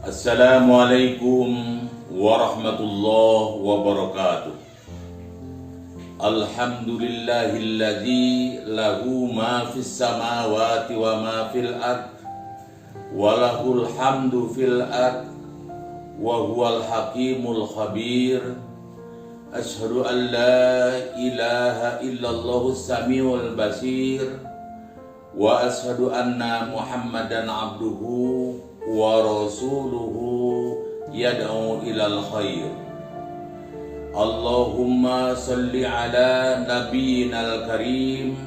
Assalamualaikum warahmatullahi wabarakatuh. Alhamdulillahilladzi lahu ma fis samawati wa ma fil ard wa lahul hamdu fil ard wa huwal hakimul khabir. Asyhadu an la ilaha illallahus samiul basir wa asyhadu anna Muhammadan abduhu wa rasuluhu yad'u ilal khair. Allahumma salli ala nabiyyinal karim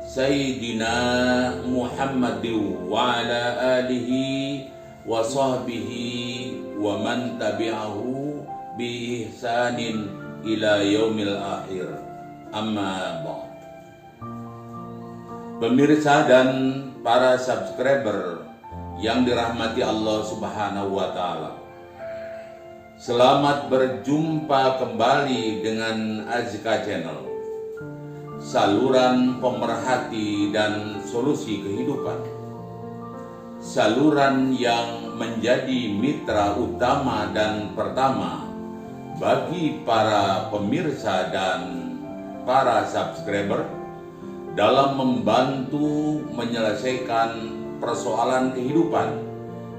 Sayyidina Muhammadin wa ala alihi wa sahbihi wa man tabi'ahu bi ihsanin ila yaumil akhir. Amma ba'd. Pemirsa dan para subscriber yang dirahmati Allah Subhanahu wa Ta'ala, selamat berjumpa kembali dengan Azka Channel, saluran pemerhati dan solusi kehidupan, saluran yang menjadi mitra utama dan pertama bagi para pemirsa dan para subscriber dalam membantu menyelesaikan persoalan kehidupan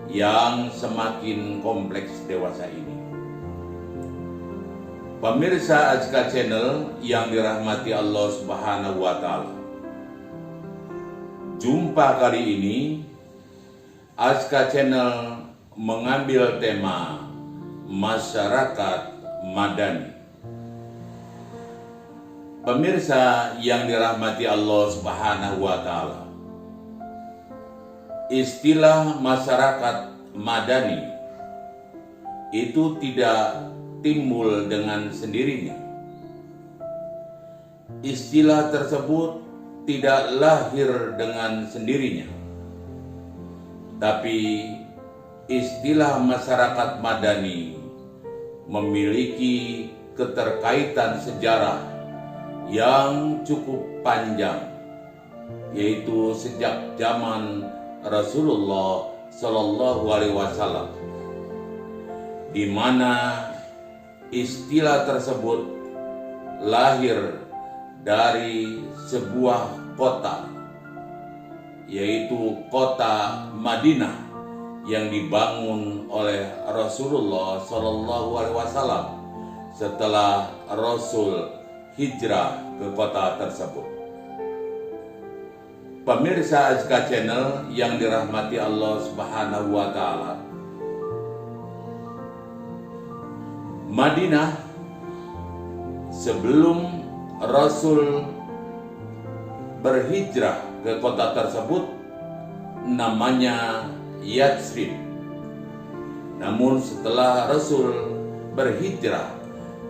yang semakin kompleks dewasa ini. Pemirsa Azka Channel yang dirahmati Allah Subhanahu wa Ta'ala, jumpa kali ini Azka Channel mengambil tema masyarakat madani. Pemirsa yang dirahmati Allah Subhanahu wa Ta'ala, istilah masyarakat madani itu tidak timbul dengan sendirinya. Istilah tersebut tidak lahir dengan sendirinya, tapi istilah masyarakat madani memiliki keterkaitan sejarah yang cukup panjang, yaitu sejak zaman Rasulullah Shallallahu Alaihi Wasallam, di mana istilah tersebut lahir dari sebuah kota, yaitu kota Madinah yang dibangun oleh Rasulullah Shallallahu Alaihi Wasallam setelah Rasul hijrah ke kota tersebut. Pemirsa Azka Channel yang dirahmati Allah Subhanahu wa Ta'ala, Madinah sebelum Rasul berhijrah ke kota tersebut namanya Yatsrib. Namun setelah Rasul berhijrah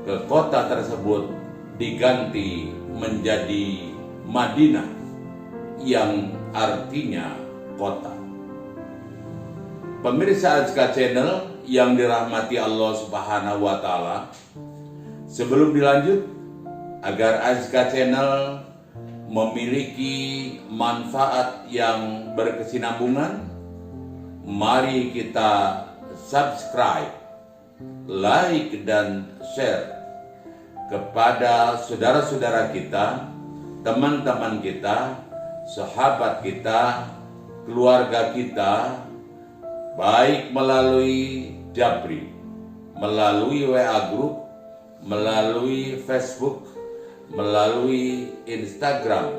ke kota tersebut diganti menjadi Madinah, yang artinya kota. Pemirsa Azka Channel yang dirahmati Allah Subhanahu wa Ta'ala, sebelum dilanjut, agar Azka Channel memiliki manfaat yang berkesinambungan, mari kita subscribe, like, dan share kepada saudara-saudara kita, teman-teman kita, sahabat kita, keluarga kita, baik melalui Japri, melalui WA Group, melalui Facebook, melalui Instagram,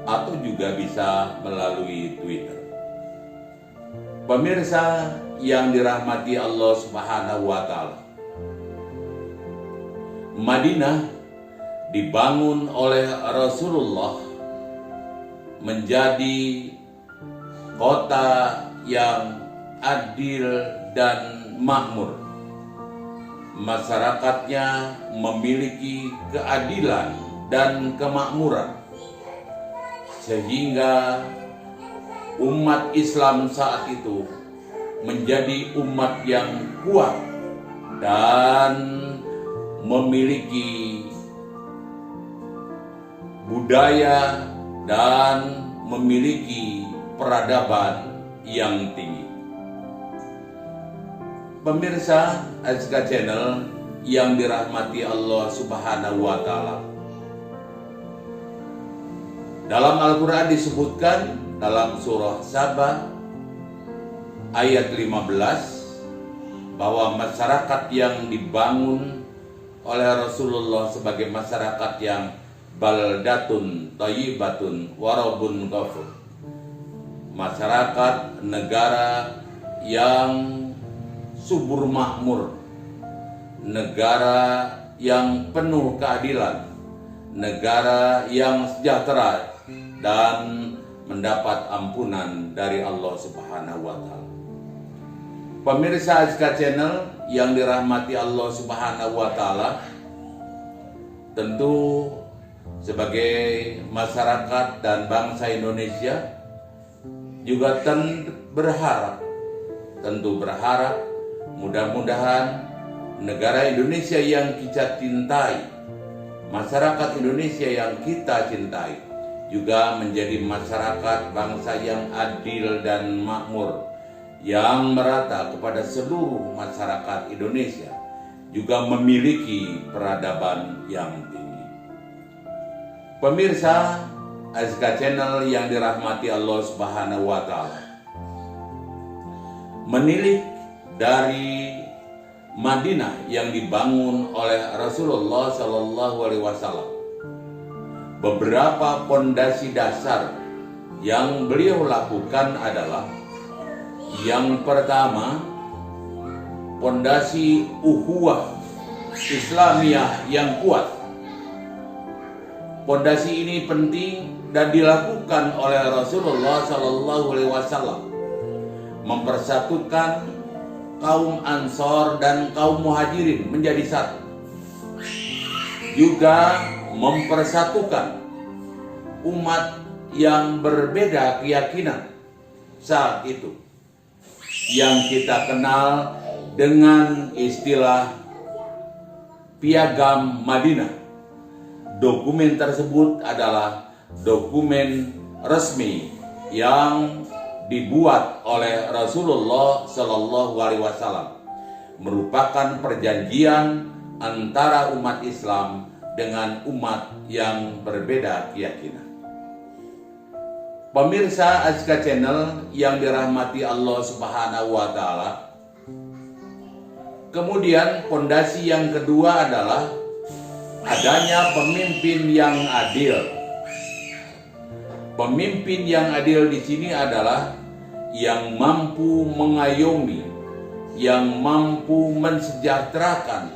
atau juga bisa melalui Twitter. Pemirsa yang dirahmati Allah Subhanahu wa Ta'ala, Madinah dibangun oleh Rasulullah menjadi kota yang adil dan makmur. Masyarakatnya memiliki keadilan dan kemakmuran, sehingga umat Islam saat itu menjadi umat yang kuat dan memiliki budaya dan memiliki peradaban yang tinggi. Pemirsa Azka Channel yang dirahmati Allah Subhanahu wa Ta'ala. Dalam Al-Quran disebutkan dalam surah Saba ayat 15 bahwa masyarakat yang dibangun oleh Rasulullah sebagai masyarakat yang baldatun thayyibatun warabun ghafur, masyarakat negara yang subur makmur, negara yang penuh keadilan, negara yang sejahtera dan mendapat ampunan dari Allah Subhanahu wa Ta'ala. Pemirsa Azka Channel yang dirahmati Allah Subhanahu wa Ta'ala, tentu sebagai masyarakat dan bangsa Indonesia juga tentu berharap mudah-mudahan negara Indonesia yang kita cintai, masyarakat Indonesia yang kita cintai juga menjadi masyarakat bangsa yang adil dan makmur, yang merata kepada seluruh masyarakat Indonesia, juga memiliki peradaban yang tinggi. Pemirsa Azka Channel yang dirahmati Allah Subhanahu wa Ta'ala, menilik dari Madinah yang dibangun oleh Rasulullah Sallallahu Alaihi Wasallam, beberapa pondasi dasar yang beliau lakukan adalah: yang pertama, pondasi ukhuwah Islamiyah yang kuat. Pondasi ini penting dan dilakukan oleh Rasulullah Sallallahu Alaihi Wasallam, mempersatukan kaum Ansor dan kaum Muhajirin menjadi satu, juga mempersatukan umat yang berbeda keyakinan saat itu, yang kita kenal dengan istilah Piagam Madinah. Dokumen tersebut adalah dokumen resmi yang dibuat oleh Rasulullah Sallallahu Alaihi Wasallam, merupakan perjanjian antara umat Islam dengan umat yang berbeda keyakinan. Pemirsa Azka Channel yang dirahmati Allah Subhanahu wa Ta'ala, kemudian pondasi yang kedua adalah adanya pemimpin yang adil. Pemimpin yang adil di sini adalah yang mampu mengayomi, yang mampu mensejahterakan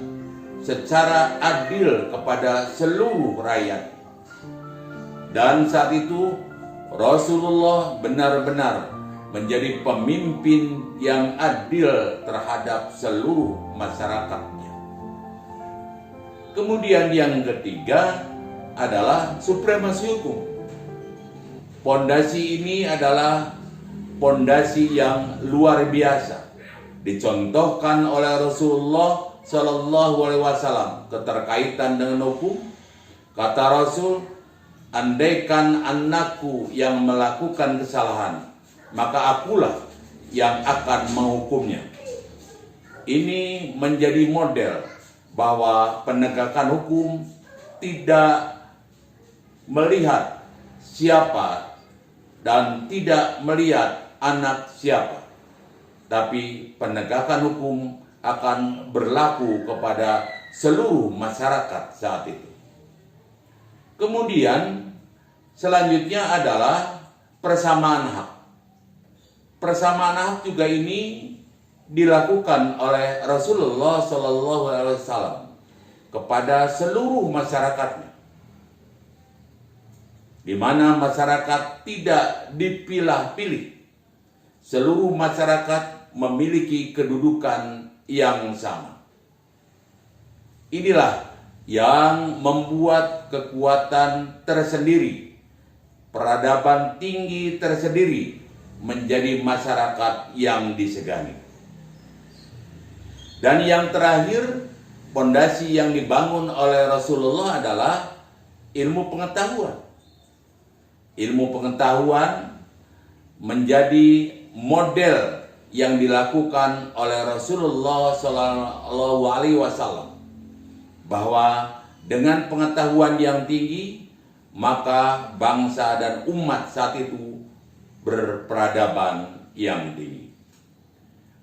secara adil kepada seluruh rakyat. Dan saat itu Rasulullah benar-benar menjadi pemimpin yang adil terhadap seluruh masyarakatnya. Kemudian yang ketiga adalah supremasi hukum. Pondasi ini adalah pondasi yang luar biasa, dicontohkan oleh Rasulullah Sallallahu Alaihi Wasallam keterkaitan dengan hukum. Kata Rasul, andaikan anakku yang melakukan kesalahan, maka akulah yang akan menghukumnya. Ini menjadi model bahwa penegakan hukum tidak melihat siapa dan tidak melihat anak siapa, tapi penegakan hukum akan berlaku kepada seluruh masyarakat saat itu. Kemudian selanjutnya adalah persamaan hak. Persamaan hak juga ini dilakukan oleh Rasulullah Sallallahu Alaihi Wasallam kepada seluruh masyarakatnya, di mana masyarakat tidak dipilah-pilih. Seluruh masyarakat memiliki kedudukan yang sama. Inilah yang membuat kekuatan tersendiri, peradaban tinggi tersendiri menjadi masyarakat yang disegani. Dan yang terakhir, pondasi yang dibangun oleh Rasulullah adalah ilmu pengetahuan. Ilmu pengetahuan menjadi model yang dilakukan oleh Rasulullah Shallallahu Alaihi Wasallam, bahwa dengan pengetahuan yang tinggi maka bangsa dan umat saat itu berperadaban yang tinggi.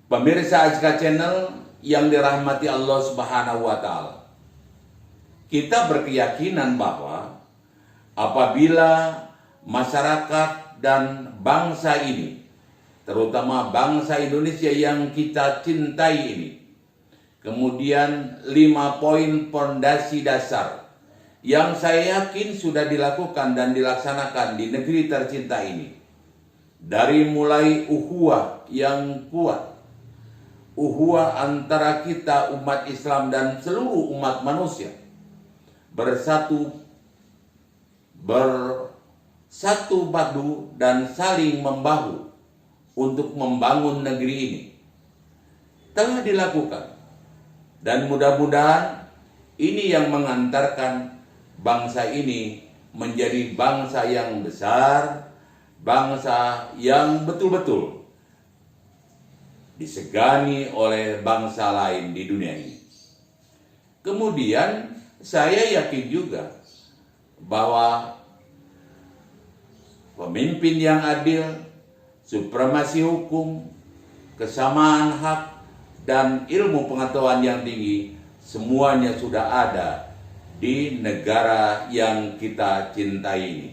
Pemirsa Azka Channel yang dirahmati Allah Subhanahu wa Ta'ala, kita berkeyakinan bahwa apabila masyarakat dan bangsa ini, terutama bangsa Indonesia yang kita cintai ini, kemudian 5 poin pondasi dasar yang saya yakin sudah dilakukan dan dilaksanakan di negeri tercinta ini, dari mulai ukhuwah yang kuat, ukhuwah antara kita umat Islam dan seluruh umat manusia, bersatu padu dan saling membahu untuk membangun negeri ini, telah dilakukan. Dan mudah-mudahan ini yang mengantarkan bangsa ini menjadi bangsa yang besar, bangsa yang betul-betul disegani oleh bangsa lain di dunia ini. Kemudian saya yakin juga bahwa pemimpin yang adil, supremasi hukum, kesamaan hak, dan ilmu pengetahuan yang tinggi, semuanya sudah ada di negara yang kita cintai ini.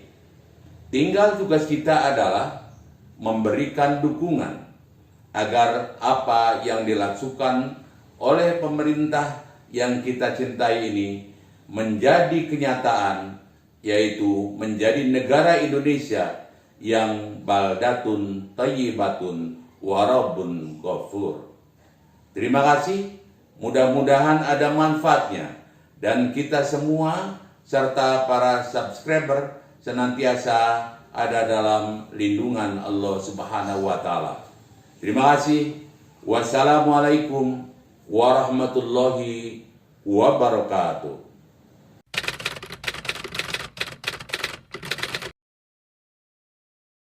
Tinggal tugas kita adalah memberikan dukungan agar apa yang dilakukan oleh pemerintah yang kita cintai ini menjadi kenyataan, yaitu menjadi negara Indonesia yang baldatun thayyibatun wa rabbun ghafur. Terima kasih, mudah-mudahan ada manfaatnya, dan kita semua serta para subscriber senantiasa ada dalam lindungan Allah Subhanahu wa Ta'ala. Terima kasih. Wassalamualaikum warahmatullahi wabarakatuh.